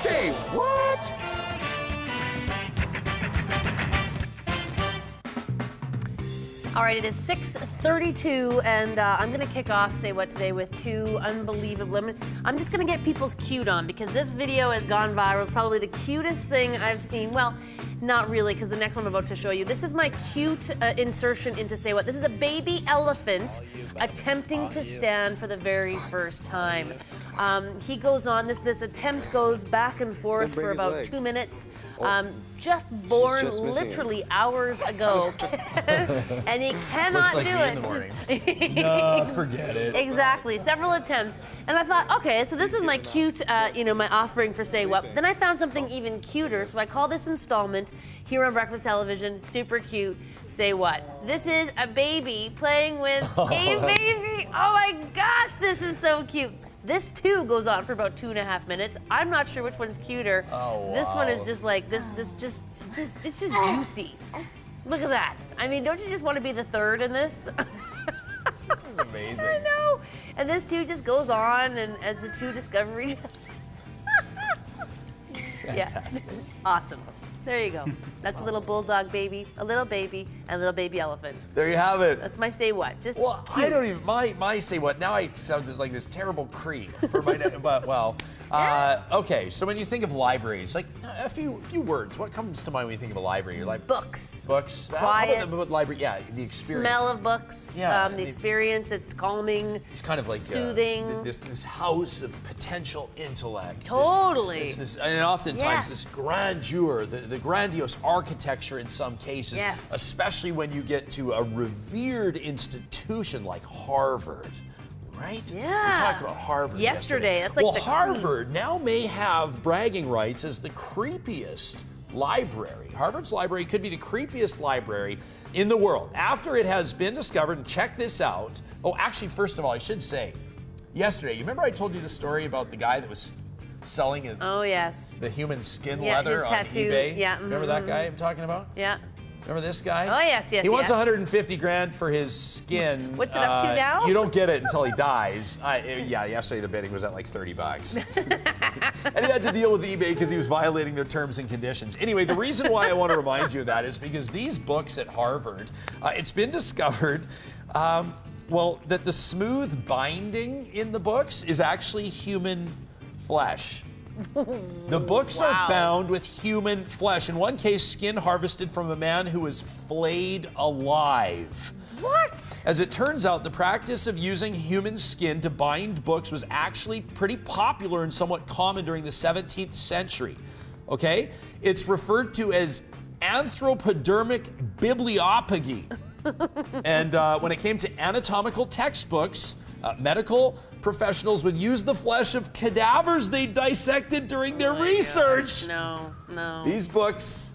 Say what? All right, it is 6:32, and I'm going to kick off Say What today with two unbelievable. I'm just going to get people's cute on because this video has gone viral. Probably the cutest thing I've seen. Well, not really, because the next one I'm about to show you. This is my cute insertion into Say What. This is a baby elephant attempting to stand for the very first time. He goes on, this attempt goes back and forth for about 2 minutes. Just born literally hours ago. And he cannot Looks like do me it. in the mornings. No, forget it. Exactly, several attempts. And I thought, okay, so this is my cute, my offering for Say What. Then I found something even cuter, so I call this installment here on Breakfast Television, super cute, Say What. This is a baby playing with a baby. Oh my gosh, this is so cute. This too goes on for about 2.5 minutes. I'm not sure which one's cuter. Oh, wow. This one is just like, it's just juicy. Look at that. I mean, don't you just want to be the third in this? This is amazing. I know. And this too just goes on, and as the two discovery. Fantastic. Yeah. Awesome. There you go. That's a little bulldog baby, a little baby, and a little baby elephant. There you have it. That's my Say What. Just Well, cute. I don't even, my Say What, now I sound like this terrible creep for my, but well. Okay, so when you think of libraries, like a few words, what comes to mind when you think of a library? You're like Books. Books. Quiet. How about the library? Yeah, the experience. Smell of books. Yeah, the experience. It's calming. It's kind of like soothing. This house of potential intellect. Totally. And oftentimes Yes. this grandeur, the grandiose architecture in some cases, Yes. especially when you get to a revered institution like Harvard. Right? Yeah. We talked about Harvard yesterday. That's like well, the Harvard now may have bragging rights as the creepiest library. Harvard's library could be the creepiest library in the world after it has been discovered. And check this out. Oh, actually, first of all, I should say, yesterday, you remember I told you the story about the guy that was selling Oh yes. the human skin Yeah, leather his on tattoo. eBay? Yeah. Remember that guy I'm talking about? Yeah. Remember this guy? Oh yes, yes. He wants yes. 150 grand for his skin. What's it up to now? You don't get it until he dies. Yeah, yesterday the bidding was at like $30. And he had to deal with eBay because he was violating their terms and conditions. Anyway, the reason why I want to remind you of that is because these books at Harvard, it's been discovered, that the smooth binding in the books is actually human flesh. The books are bound with human flesh. In one case, skin harvested from a man who was flayed alive. What? As it turns out, the practice of using human skin to bind books was actually pretty popular and somewhat common during the 17th century. Okay? It's referred to as anthropodermic bibliopagy. And when it came to anatomical textbooks, medical professionals would use the flesh of cadavers they dissected during their research. No. These books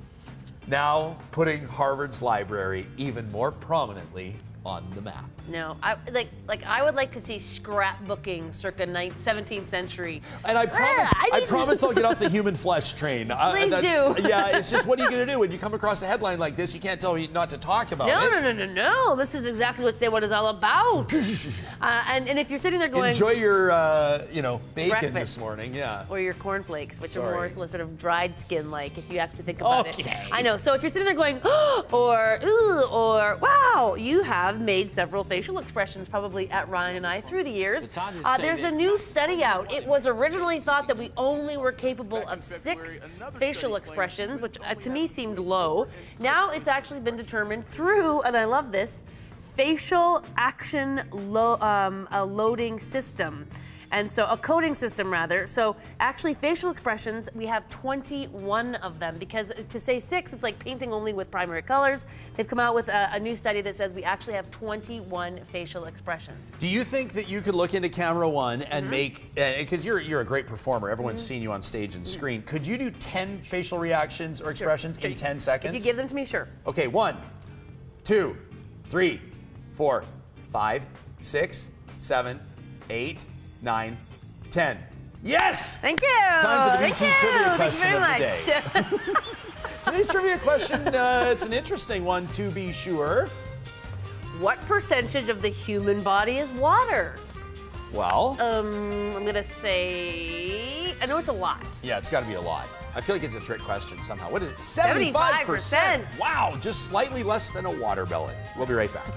now putting Harvard's library even more prominently on the map. No, I would like to see scrapbooking circa 17th century. And I promise, I promise I'll get off the human flesh train. Please do. Yeah, it's just, what are you going to do when you come across a headline like this? You can't tell me not to talk about it. No. This is exactly what Say What is all about. and if you're sitting there going, enjoy your, bacon breakfast. this morning. Yeah. Or your cornflakes, which Sorry. are more sort of dried skin like, if you have to think about Okay. it. I know. So if you're sitting there going, or ooh, or wow, you have made several facial expressions probably at Ryan and I through the years. There's a new study out. It was originally thought that we only were capable of 6 facial expressions, which to me seemed low. Now it's actually been determined through, and I love this, facial action loading system. And so a coding system rather. So actually facial expressions, we have 21 of them, because to say 6, it's like painting only with primary colors. They've come out with a new study that says we actually have 21 facial expressions. Do you think that you could look into camera one and make, because you're a great performer, everyone's seen you on stage and screen, could you do 10 facial reactions or expressions in 10 seconds? If you give them to me, sure. Okay, 1, 2, 3, 4, 5, 6, 7, 8, 9, 10. Yes! Thank you. Time for the Thank BT you. trivia question Thank you of very the much. day. Today's trivia question, it's an interesting one to be sure. What percentage of the human body is water? Well, I'm gonna say I know it's a lot. Yeah, it's got to be a lot. I feel like it's a trick question somehow. What is it? 75%. Wow, just slightly less than a watermelon. We'll be right back.